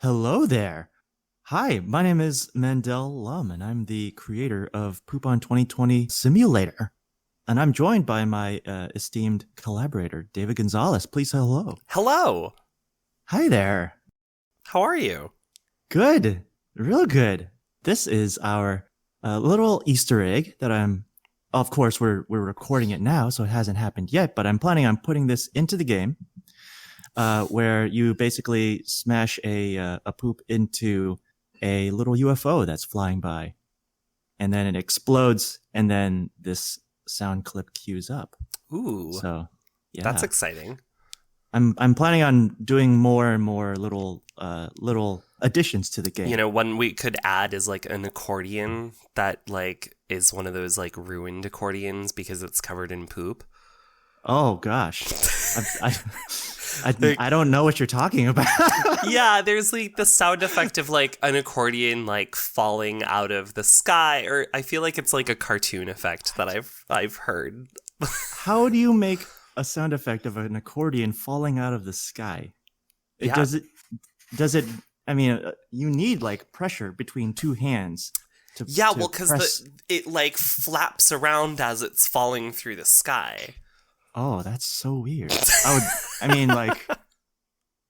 Hello there. Hi, my name is Mandel Lum, and I'm the creator of Poop on 2020 Simulator. And I'm joined by my esteemed collaborator, David Gonzalez. Please say hello. Hello. Hi there. How are you? Good. Real good. This is our little Easter egg that of course, we're recording it now, so it hasn't happened yet, but I'm planning on putting this into the game. Where you basically smash a poop into a little UFO that's flying by, and then it explodes, and then this sound clip cues up. Ooh, So, yeah, that's exciting. I'm planning on doing more and more little additions to the game. You know, one we could add is like an accordion that like is one of those like ruined accordions because it's covered in poop. Oh gosh, I don't know what you're talking about. Yeah, there's like the sound effect of like an accordion like falling out of the sky, or I feel like it's like a cartoon effect that I've heard. How do you make a sound effect of an accordion falling out of the sky? Yeah. Does it? I mean, you need like pressure between two hands. Yeah, well, because it like flaps around as it's falling through the sky. Oh, that's so weird. I mean, like,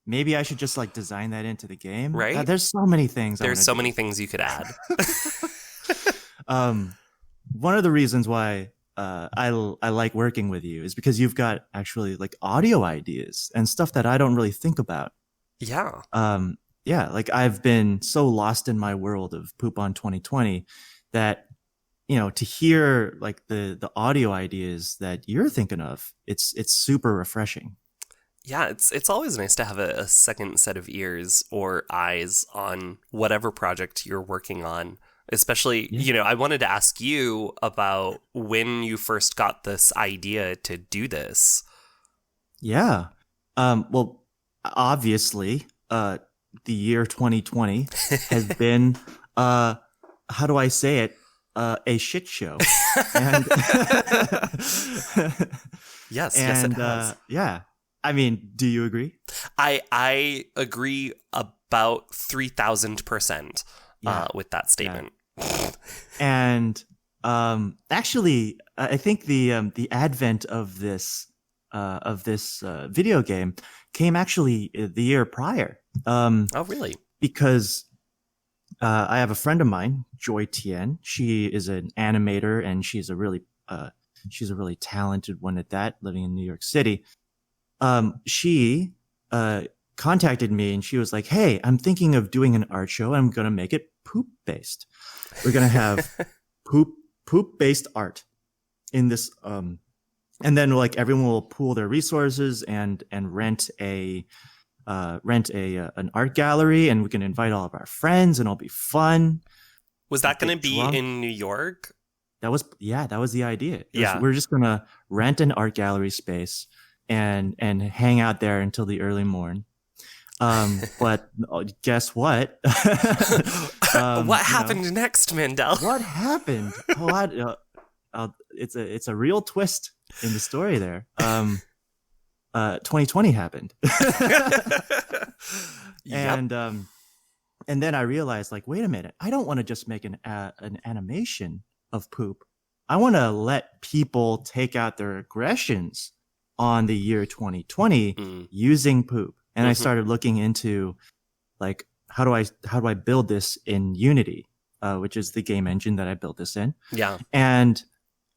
maybe I should just like design that into the game. Right? There's so many things. There's so many things you could add. One of the reasons why I like working with you is because you've got actually like audio ideas and stuff that I don't really think about. Yeah. Yeah, like I've been so lost in my world of Poop on 2020 that, you know, to hear like the audio ideas that you're thinking of, it's super refreshing. Yeah, it's always nice to have a second set of ears or eyes on whatever project you're working on. Especially, Yeah. you know, I wanted to ask you about when you first got this idea to do this. Yeah. Well, obviously, the year 2020 has been how do I say it? A shit show. And Yes, yes, and it has. yeah. I mean, do you agree? I agree about 3,000% Yeah. with that statement. And actually, I think the advent of this video game came actually the year prior. Oh, really? Because I have a friend of mine, Joy Tien. She is an animator, and she's a really talented one at that, living in New York City. She contacted me, and she was like, "Hey, I'm thinking of doing an art show. I'm gonna make it poop based. We're gonna have poop based art in this." And then like everyone will pool their resources and rent an art gallery, and we can invite all of our friends, and it'll be fun. Was that going to be drunk. in New York? That was the idea. Yeah. We're just gonna rent an art gallery space and hang out there until the early morn. But guess what? What happened next, Mandel? What happened? It's a real twist in the story there. 2020 happened. Yep. And then I realized, like, wait a minute, I don't want to just make an animation of poop. I want to let people take out their aggressions on the year 2020 using poop. And I started looking into, like, how do I build this in Unity, which is the game engine that I built this in. Yeah. And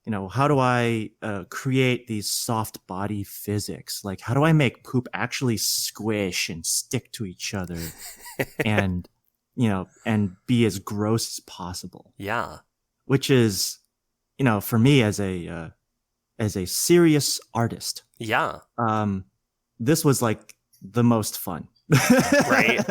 you know, how do I create these soft body physics? Like, how do I make poop actually squish and stick to each other and, you know, and be as gross as possible? Yeah. Which is, you know, for me as a serious artist. Yeah. This was like the most fun. Right.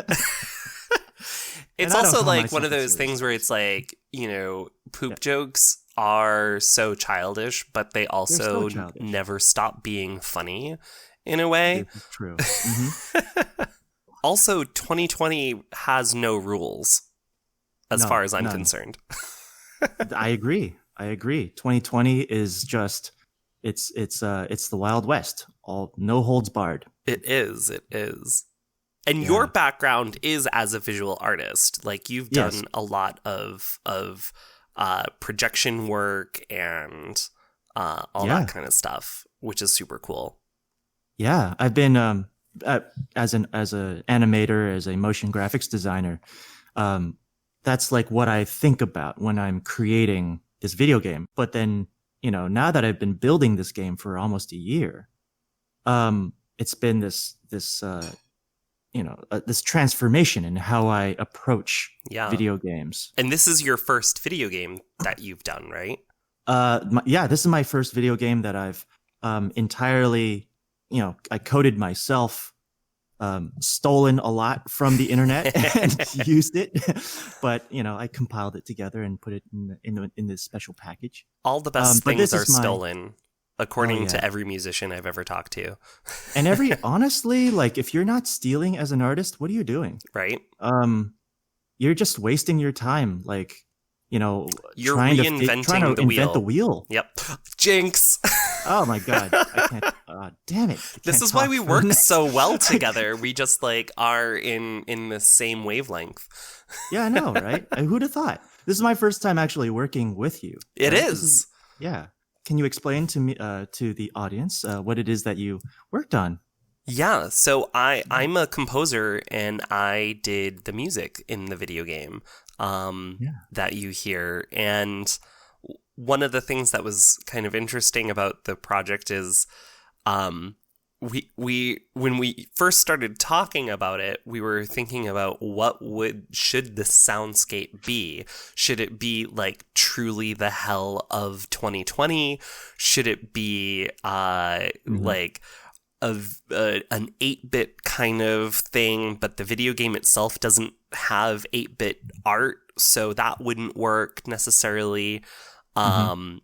It's also like one of those seriously. things where it's like, you know, poop jokes are so childish, but they also childish. never stop being funny in a way. This is true. Mm-hmm. Also, 2020 has no rules as far as I'm none. concerned. I agree. 2020 is just it's the Wild West. All no holds barred. It is. And Yeah. your background is as a visual artist. Like you've done Yes. a lot of projection work and all Yeah. that kind of stuff, which is super cool. Yeah, I've been as a animator, as a motion graphics designer. Um, that's like what I think about when I'm creating this video game. But then, now that I've been building this game for almost a year, it's been this transformation in how I approach Yeah. video games. And this is your first video game that you've done, right? This is my first video game that I've entirely, I coded myself, stolen a lot from the internet and used it, but I compiled it together and put it in this special package. All the best but things this are is stolen, according Oh, yeah. to every musician I've ever talked to, And honestly, like if you're not stealing as an artist, what are you doing? right? You're just wasting your time, like You're trying reinventing trying to the invent wheel. the wheel. Yep. Jinx. Oh my god, I can't. Damn it! I This can't is why talk we for the work next- so well together. We just like are in the same wavelength. Yeah, I know, right? Who'd have thought? This is my first time actually working with you. It right? is. Yeah. Can you explain to me, to the audience, what it is that you worked on? Yeah, so I'm a composer and I did the music in the video game that you hear. And one of the things that was kind of interesting about the project is we when we first started talking about it, we were thinking about should the soundscape be? Should it be like truly the hell of 2020? Should it be like an 8-bit kind of thing, but the video game itself doesn't have 8-bit art, so that wouldn't work necessarily. And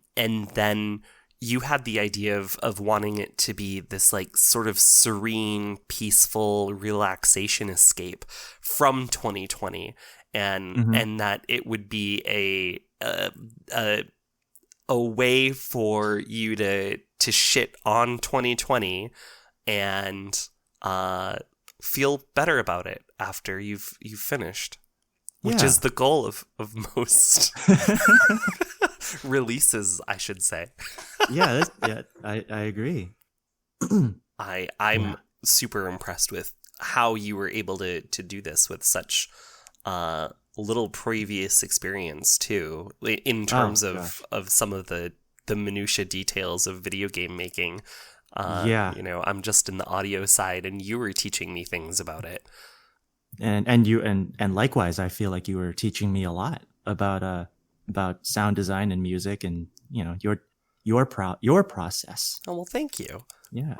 then you had the idea of wanting it to be this like sort of serene, peaceful relaxation escape from 2020, and that it would be a way for you to shit on 2020 and feel better about it after you've finished, which is the goal of most releases, I should say. Yeah, I agree. I'm super impressed with how you were able to do this with such little previous experience too, in terms of some of the minutia details of video game making. I'm just in the audio side, and you were teaching me things about it. And likewise, I feel like you were teaching me a lot about sound design and music, and your process. Oh well, thank you. Yeah.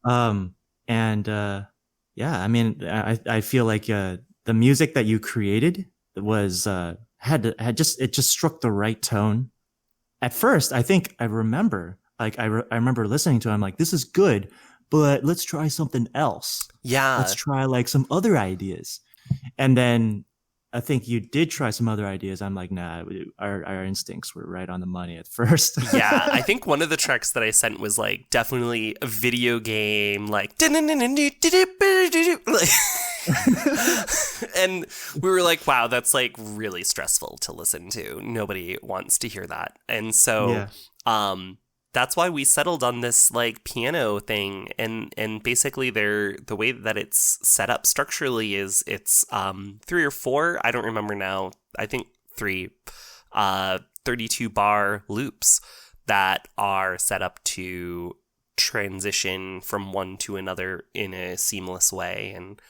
I mean, I feel like the music that you created was had just struck the right tone. At first, I think I remember listening to it. I'm like, this is good, but let's try something else. Yeah. Let's try like some other ideas. And then I think you did try some other ideas. I'm like, nah, our instincts were right on the money at first. Yeah, I think one of the tracks that I sent was like definitely a video game, like and we were like, wow, that's like really stressful to listen to. Nobody wants to hear that. And so that's why we settled on this like piano thing, and basically the way that it's set up structurally is it's 3 or 4, I don't remember now, I think 3 32 bar loops that are set up to transition from one to another in a seamless way, and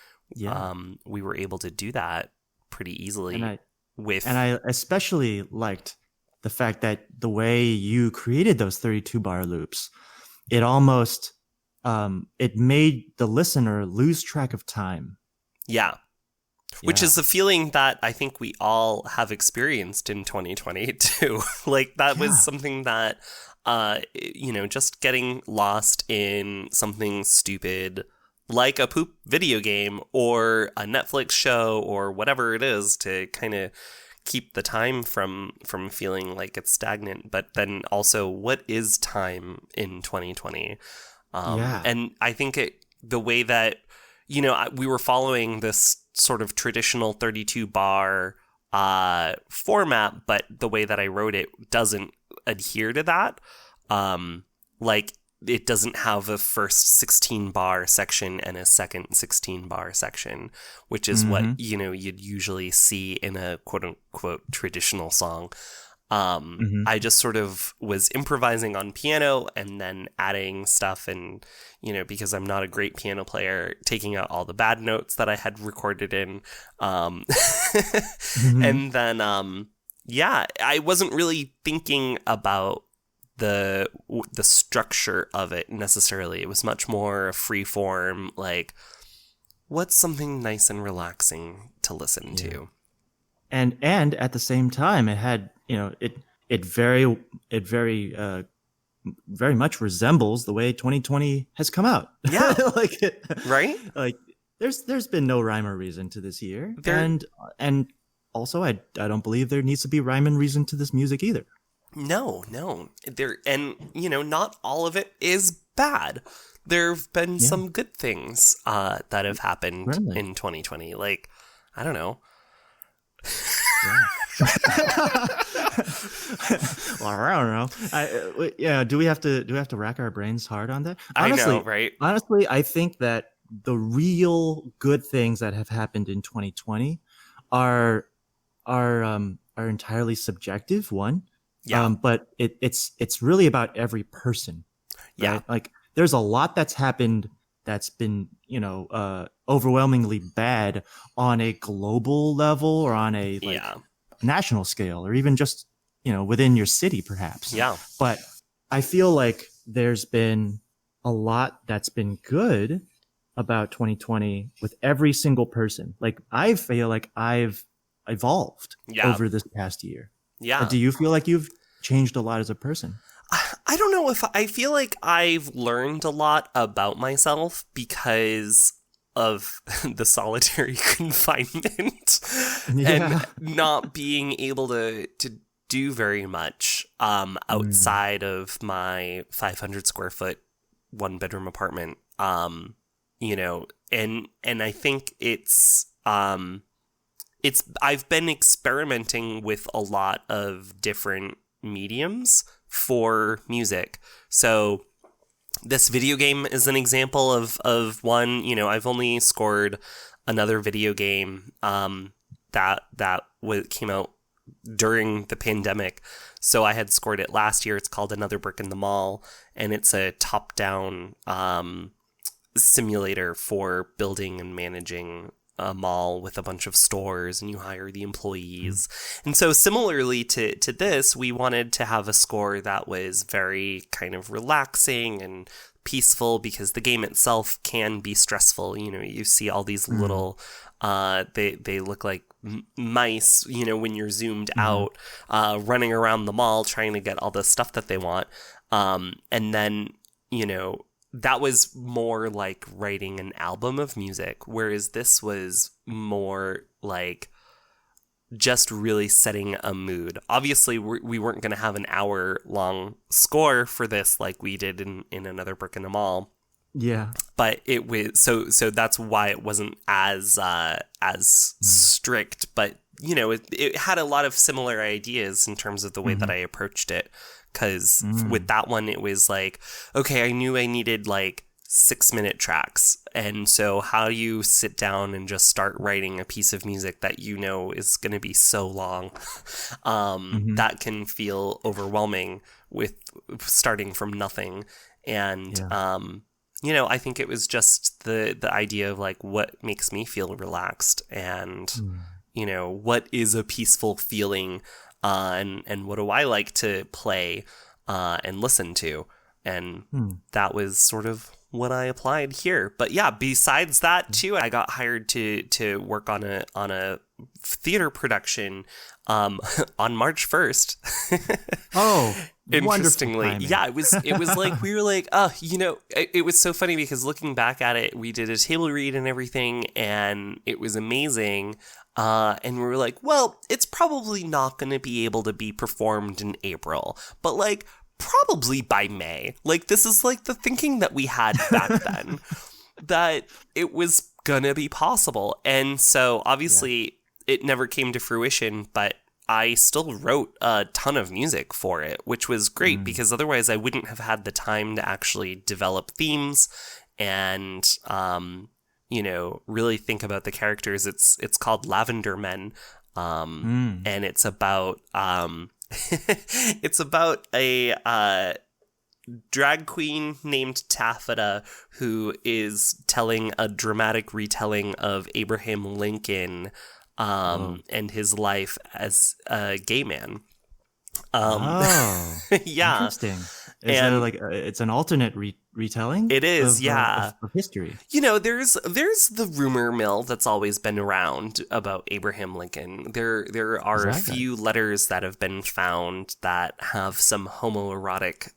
we were able to do that pretty easily. And I especially liked the fact that the way you created those 32 bar loops, it almost it made the listener lose track of time. Yeah. Which is a feeling that I think we all have experienced in 2020 too. Like that was something that just getting lost in something stupid like a poop video game or a Netflix show or whatever it is to kind of keep the time from feeling like it's stagnant. But then also, what is time in 2020? And I think the way that we were following this sort of traditional 32 bar format, but the way that I wrote it doesn't adhere to that. Like, it doesn't have a first 16 bar section and a second 16 bar section, which is what, you'd usually see in a quote unquote traditional song. I just sort of was improvising on piano and then adding stuff, and because I'm not a great piano player, taking out all the bad notes that I had recorded in, and then I wasn't really thinking about the structure of it necessarily. It was much more free form, like, what's something nice and relaxing to listen to. And at the same time, it had, it very much resembles the way 2020 has come out. Yeah. Right? Like, there's been no rhyme or reason to this year. And also, I don't believe there needs to be rhyme and reason to this music either. No. Not all of it is bad. There have been some good things that have happened in 2020. Like, I don't know. Well, I don't know. Do we have to rack our brains hard on that? Honestly, I know, right? Honestly, I think that the real good things that have happened in 2020 are entirely subjective. One, but it's really about every person. Right? Yeah, like, there's a lot that's happened that's been, overwhelmingly bad on a global level or on a national scale, or even just, within your city, perhaps. Yeah. But I feel like there's been a lot that's been good about 2020 with every single person. Like, I feel like I've evolved over this past year. Yeah. Do you feel like you've changed a lot as a person? I don't know if I feel like I've learned a lot about myself because of the solitary confinement and not being able to do very much outside of my 500 square foot 1-bedroom apartment. And I think I've been experimenting with a lot of different mediums for music. So this video game is an example of one. I've only scored another video game that came out during the pandemic. So I had scored it last year. It's called Another Brick in the Mall, and it's a top-down simulator for building and managing a mall with a bunch of stores, and you hire the employees. And so similarly to this, we wanted to have a score that was very kind of relaxing and peaceful, because the game itself can be stressful. You see all these little they look like mice, when you're zoomed out, running around the mall trying to get all the stuff that they want. And then, that was more like writing an album of music, whereas this was more like just really setting a mood. Obviously, we weren't going to have an hour-long score for this like we did in Another Brick in the Mall. Yeah. But it was so that's why it wasn't as strict, but it had a lot of similar ideas in terms of the way that I approached it. Because with that one, it was like, okay, I knew I needed like 6-minute tracks. And so how do you sit down and just start writing a piece of music that is going to be so long? That can feel overwhelming with starting from nothing. And, I think it was just the idea of like, what makes me feel relaxed, and, what is a peaceful feeling, and what do I like to play and listen to? And that was sort of what I applied here. But yeah, besides that too, I got hired to work on a theater production on March 1st. Oh, interestingly. Yeah, it was like, we were like, it was so funny because looking back at it, we did a table read and everything, and it was amazing. And we were like, well, it's probably not going to be able to be performed in April, but like probably by May. Like, this is like the thinking that we had back then, that it was gonna be possible. And so obviously it never came to fruition, but I still wrote a ton of music for it, which was great because otherwise I wouldn't have had the time to actually develop themes and, really think about the characters. It's called Lavender Men. And it's about, it's about a, drag queen named Taffeta who is telling a dramatic retelling of Abraham Lincoln and his life as a gay man. Yeah. Interesting. Is there like it's an alternate retelling? It is, of history. There's the rumor mill that's always been around about Abraham Lincoln. There are a few letters that have been found that have some homoerotic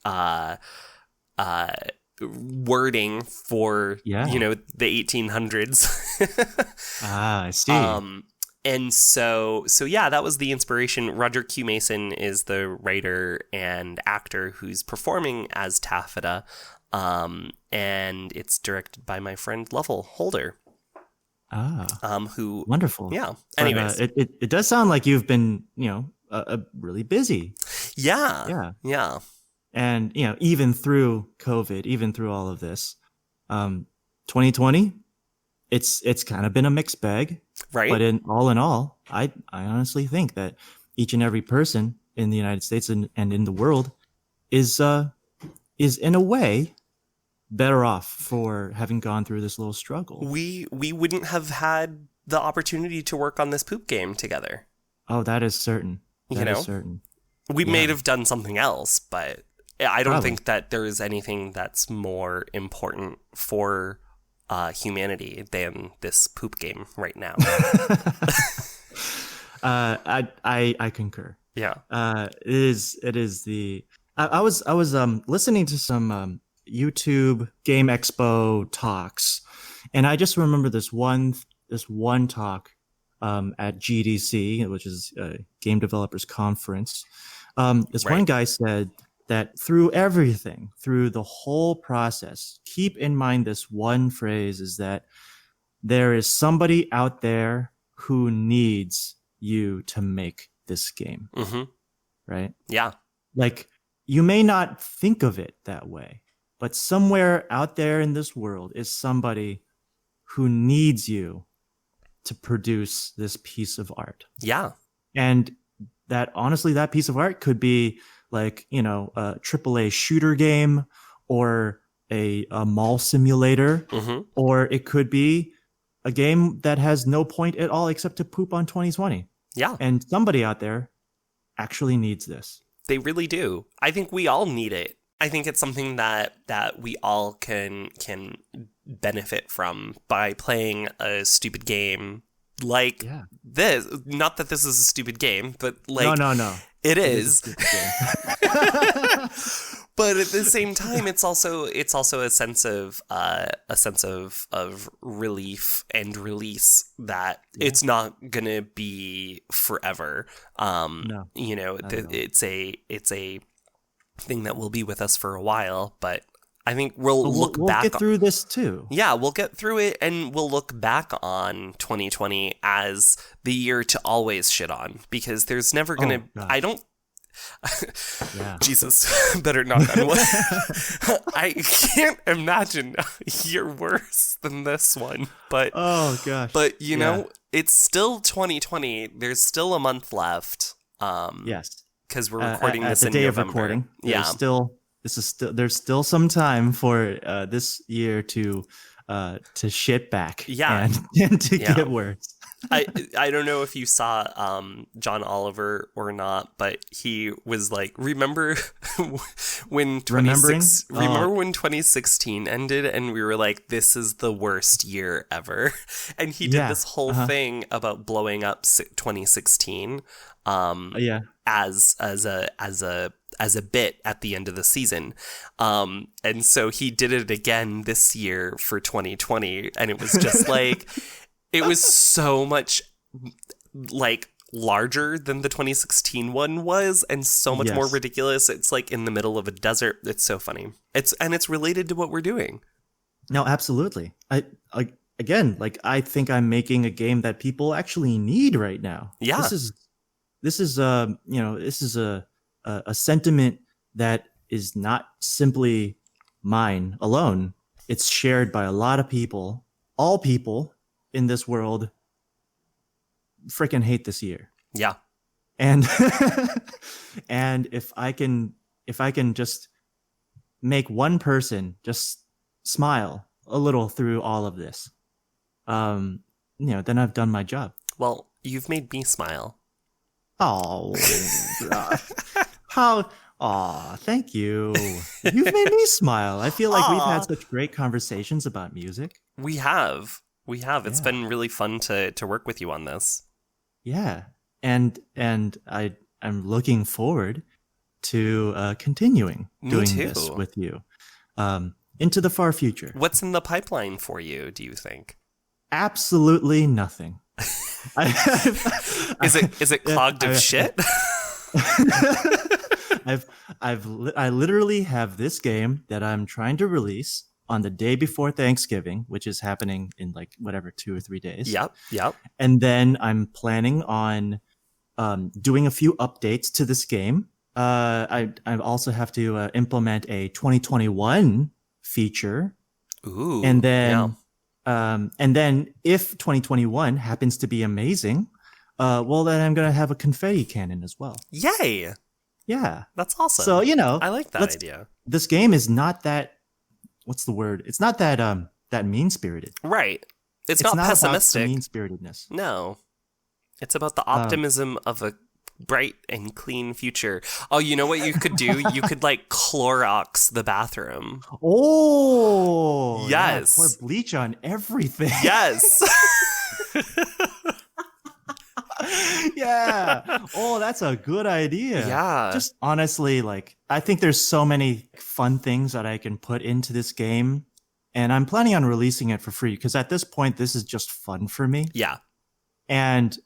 wording for the 1800s. I see. And so yeah, that was the inspiration. Roger Q. Mason is the writer and actor who's performing as Taffeta, and it's directed by my friend Lovell Holder. Who wonderful. Yeah. But, anyways, it does sound like you've been really busy. Yeah. And even through COVID, even through all of this, 2020. It's kind of been a mixed bag, right? But in all, I honestly think that each and every person in the United States and in the world is in a way better off for having gone through this little struggle. We wouldn't have had the opportunity to work on this poop game together. Oh, that is certain. That is certain. We may have done something else, but I don't think that there is anything that's more important for humanity than this poop game right now. I concur. Yeah. It is the I was listening to some YouTube Game Expo talks, and I just remember this one talk at GDC, which is Game Developers Conference. This one guy said that through everything, through the whole process, keep in mind this one phrase is that there is somebody out there who needs you to make this game. Mm-hmm. Right? Yeah. Like, you may not think of it that way, but somewhere out there in this world is somebody who needs you to produce this piece of art. Yeah. And that, honestly, that piece of art could be like, a AAA shooter game or a mall simulator, or it could be a game that has no point at all except to poop on 2020. Yeah. And somebody out there actually needs this. They really do. I think we all need it. I think it's something that we all can benefit from by playing a stupid game like this. Not that this is a stupid game, but like no. It is. But at the same time, it's also a sense of relief and release that it's not gonna be forever. No, it's a thing that will be with us for a while, but I think we'll get through this too. Yeah, we'll get through it, and we'll look back on 2020 as the year to always shit on, because there's never gonna. I don't. Jesus, better knock on wood. I can't imagine a year worse than this one. But oh gosh, but it's still 2020. There's still a month left. Yes, because we're recording this in the day November. Of recording. Yeah, there's still some time for this year to shit back. Yeah, and to get worse. I don't know if you saw John Oliver or not, but he was like, remember when 2016 ended and we were like, this is the worst year ever, and he did this whole thing about blowing up 2016 as a bit at the end of the season, and so he did it again this year for 2020, and it was just like it was so much like larger than the 2016 one was, and so much more ridiculous. It's like in the middle of a desert. It's so funny. It's related to what we're doing. No, absolutely. again, like I think I'm making a game that people actually need right now. Yeah. This is a sentiment that is not simply mine alone. It's shared by a lot of people. All people in this world freaking hate this year. Yeah. And and if I can just make one person just smile a little through all of this, then I've done my job. Well, you've made me smile. Oh, how? Aw, thank you. You've made me smile. I feel like we've had such great conversations about music. We have. It's Yeah. been really fun to work with you on this. Yeah, and I'm looking forward to continuing Me doing too. this with you into the far future. What's in the pipeline for you, do you think? Absolutely nothing. Is it clogged of shit? I literally have this game that I'm trying to release on the day before Thanksgiving, which is happening in like whatever 2 or 3 days. Yep. And then I'm planning on doing a few updates to this game. I also have to implement a 2021 feature, Ooh. and then if 2021 happens to be amazing, well then I'm gonna have a confetti cannon as well. Yay! Yeah, That's awesome. so I like that idea. This game is not that. What's the word? It's not that that mean spirited. Right. It's not pessimistic. Mean spiritedness. No. It's about the optimism of a bright and clean future. Oh, you know what you could do? You could like Clorox the bathroom. Oh, yes. Yeah, pour bleach on everything. Yes. Yeah. Oh, that's a good idea. Yeah. Just honestly, like, I think there's so many fun things that I can put into this game, and I'm planning on releasing it for free because at this point, this is just fun for me. Yeah. And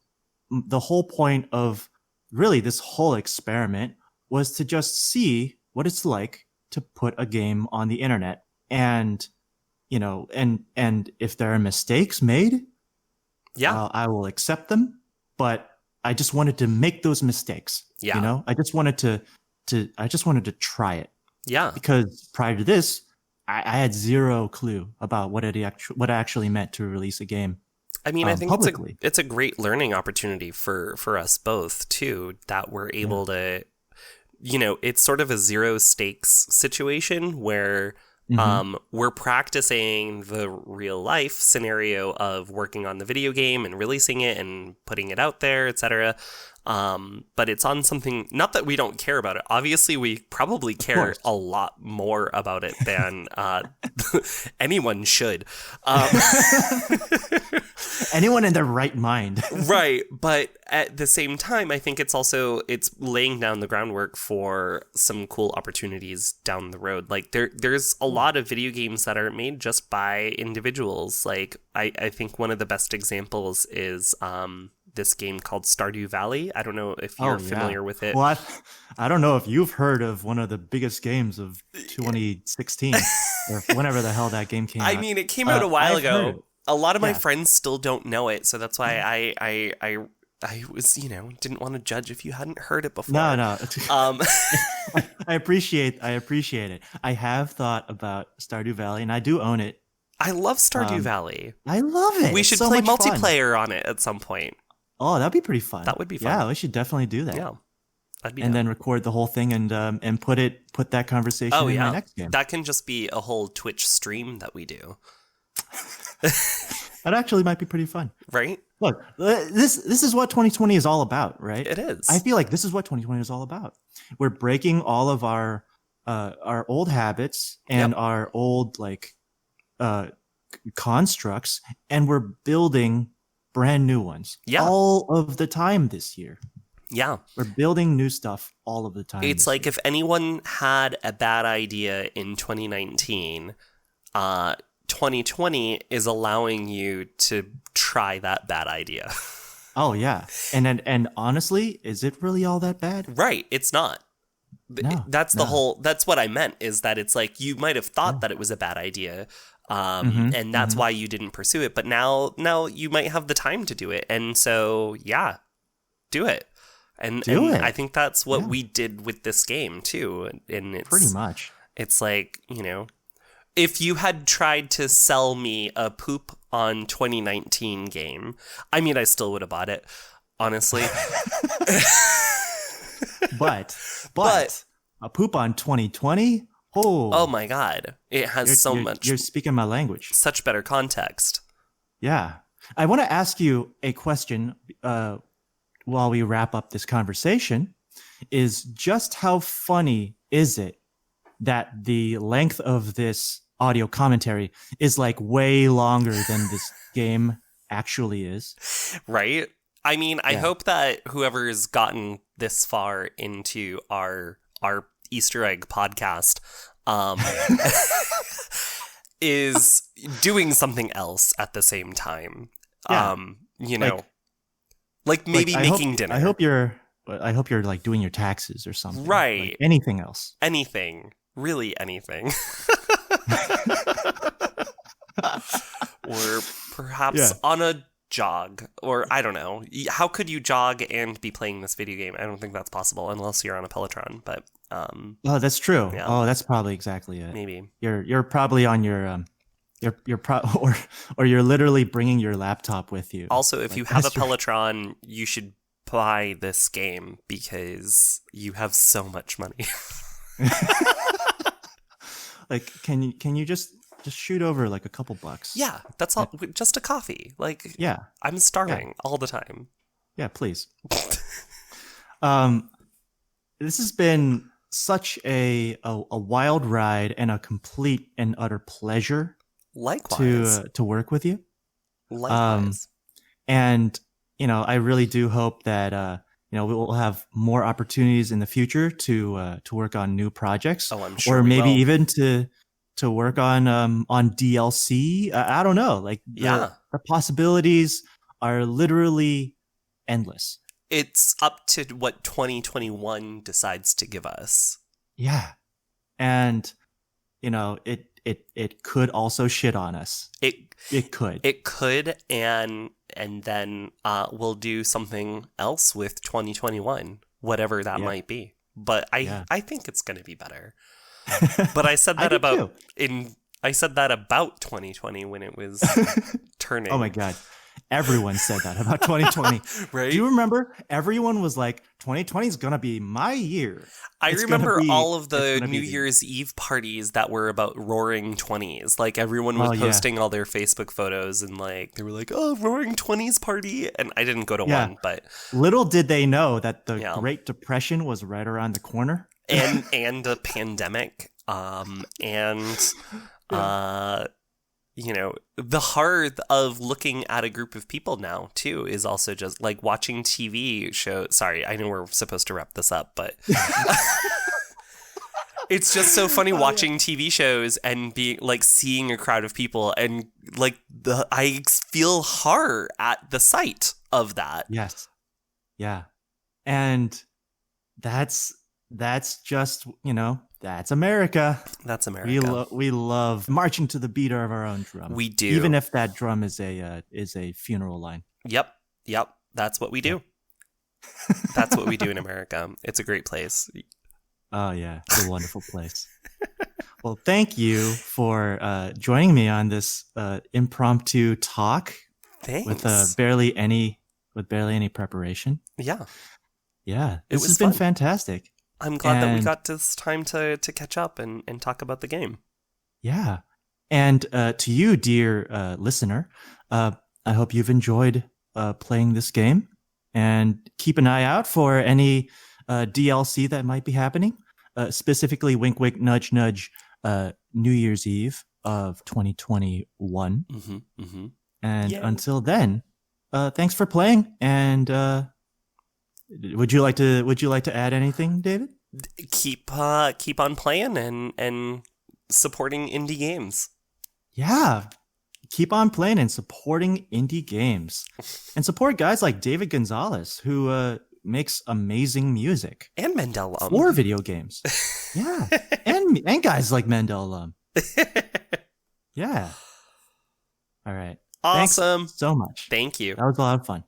the whole point of really this whole experiment was to just see what it's like to put a game on the internet. And, and if there are mistakes made, Yeah. I will accept them. But I just wanted to make those mistakes. Yeah. I just wanted to try it. Yeah. Because prior to this, I had zero clue about what it actually meant to release a game. I mean, I think publicly. it's a great learning opportunity for us both too, that we're able to, it's sort of a zero stakes situation where we're practicing the real life scenario of working on the video game and releasing it and putting it out there, etc. But it's on something, not that we don't care about it. Obviously, we probably care a lot more about it than anyone should. Anyone in their right mind. Right. But at the same time, I think it's laying down the groundwork for some cool opportunities down the road. Like there's a lot of video games that are made just by individuals. Like I think one of the best examples is this game called Stardew Valley. I don't know if you're familiar with it. Well, I don't know if you've heard of one of the biggest games of 2016 or whenever the hell that game came out. I mean, it came out a while ago. A lot of my Yeah. friends still don't know it, so that's why I was, didn't want to judge if you hadn't heard it before. No. Um, I appreciate it. I have thought about Stardew Valley, and I do own it. I love Stardew Valley. I love it. We It's should so play much fun. multiplayer on it at some point. Oh, that'd be pretty fun. That would be fun. Yeah, we should definitely do that. Yeah, that'd be And dope. then record the whole thing and put that conversation in my next game. That can just be a whole Twitch stream that we do, That actually might be pretty fun. right? Look, this is what 2020 is all about, right? It is. I feel like this is what 2020 is all about. We're breaking all of our old habits and Yep. our old constructs, and we're building brand new ones. Yeah. All of the time this year. Yeah. We're building new stuff all of the time. It's this like year. if anyone had a bad idea in 2019, 2020 is allowing you to try that bad idea. Oh yeah. And honestly, is it really all that bad? Right. It's not. No, That's the no. whole, that's what I meant, is that it's like you might have thought Oh. that it was a bad idea. Mhm, And that's mhm. why you didn't pursue it. But now you might have the time to do it. And so, yeah, do it. Do And I it. think that's what Yeah. we did with this game too. And Pretty much. it's like, if you had tried to sell me a poop on 2019 game, I mean, I still would have bought it, honestly. But But- a poop on 2020? Oh my God. It has You're speaking my language. such better context. Yeah. I want to ask you a question while we wrap up this conversation, is just how funny is it that the length of this audio commentary is like way longer than this game actually is? Right? I mean, I Yeah. hope that whoever's gotten this far into our Easter egg podcast is doing something else at the same time. Yeah. Like maybe Like, making dinner. I hope you're like doing your taxes or something. Right. Like anything else. Anything. Really anything. Or perhaps Yeah. on a jog, or I don't know. How could you jog and be playing this video game? I don't think that's possible unless you're on a Peloton, but Oh, that's true. Yeah. Oh, that's probably exactly it. maybe. You're probably on your or you're literally bringing your laptop with you. Also, if Like, you have a that's your- Peloton, you should buy this game because you have so much money. Like, can you just shoot over like a couple bucks? Yeah, that's all. Just a coffee. Like, Yeah. I'm starving all the time. Yeah, please. This has been such a wild ride and a complete and utter pleasure Likewise. to work with you. Likewise. And I really do hope that we will have more opportunities in the future to work on new projects, Oh, I'm sure or we maybe will. even to work on DLC. I don't know. Like Yeah. the possibilities are literally endless. It's up to what 2021 decides to give us. Yeah, and it could also shit on us. It could. It could, and then we'll do something else with 2021, whatever that Yeah. might be. But Yeah. I think it's going to be better. But I said I that do too. I said that about 2020 when it was turning. Oh my god. Everyone said that about 2020. Right? Do you remember? Everyone was like, 2020 is going to be my year. I It's gonna remember be- all of it's the gonna be New Year's Eve parties that were about roaring 20s. Like everyone was Oh, yeah. posting all their Facebook photos and like they were like, "Oh, roaring 20s party." And I didn't go to Yeah. one, but Little did they know that the Yeah. Great Depression was right around the corner. and a pandemic the heart of looking at a group of people now too is also just like watching TV shows. Sorry, I know we're supposed to wrap this up, but it's just so funny watching TV shows and being like seeing a crowd of people and like I feel horror at the sight of that. Yes. Yeah. And that's just, that's America. That's America. We love marching to the beat of our own drum. We do. Even if that drum is a funeral line. Yep. That's what we do. That's what we do in America. It's a great place. Oh yeah, it's a wonderful place. Well, thank you for joining me on this impromptu talk Thanks. with barely any preparation. Yeah. Yeah, It this was has been fun. fantastic. I'm glad that we And- got this time to catch up and talk about the game. Yeah, and to you, dear listener, I hope you've enjoyed playing this game, and keep an eye out for any DLC that might be happening. Specifically, wink, wink, nudge, nudge. New Year's Eve of 2021. Mm-hmm. Mm-hmm. And Yay. until then, thanks for playing. And would you like to add anything, David? Keep on playing and supporting indie games. Yeah. Keep on playing and supporting indie games. And support guys like David Gonzalez, who makes amazing music And Mendel alum. for video games. Yeah. And guys like Mendel alum. Yeah. All right. Awesome. Thanks so much. Thank you. That was a lot of fun.